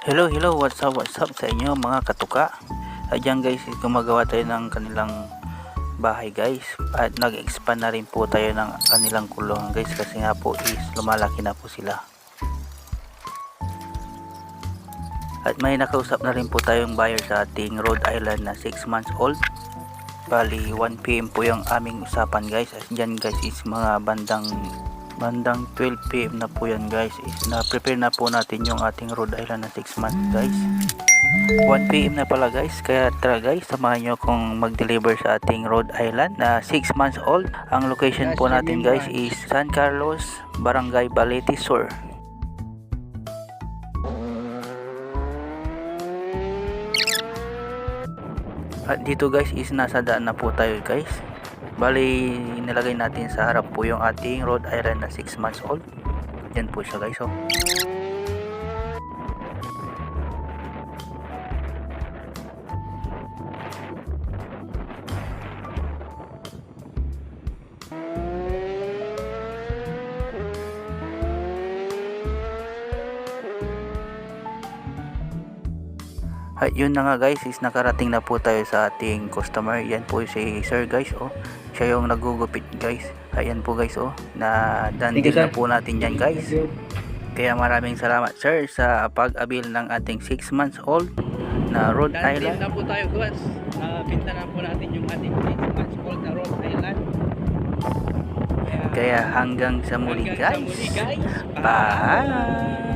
Hello, what's up sa inyo mga katuka. Ayan guys, gumagawa tayo ng kanilang bahay guys. At nag-expand na rin po tayo ng kanilang kulungan guys, kasi nga po is lumalaki na po sila. At may nakausap na rin po tayong buyer sa ating Rhode Island na 6 months old. Bali 1 PM po yung aming usapan guys. At dyan guys is mga bandang 12 PM na po yan guys, is na-prepare na po natin yung ating Rhode Island na 6 months guys. 1 PM na pala guys, kaya tara guys, samahan nyo kung mag-deliver sa ating Rhode Island na 6 months old. Ang location po natin guys is San Carlos, Barangay Balete Sur. At dito guys is nasa daan na po tayo guys. Bali, nilagay natin sa harap po yung ating Rhode Island na 6 months old. Yan po siya guys, oh. At yun na nga guys, is nakarating na po tayo sa ating customer. Yan po si sir guys, oh. Siya yung nagugupit guys. Ayan po guys, oh, na dandil na po natin yan guys. Kaya maraming salamat sir sa pag-abil ng ating 6 months old na Rhode Island. Na po tayo guys. Pinta na po natin yung ating 6 months old na Rhode Island. Kaya hanggang sa muli guys. Bye! Bye!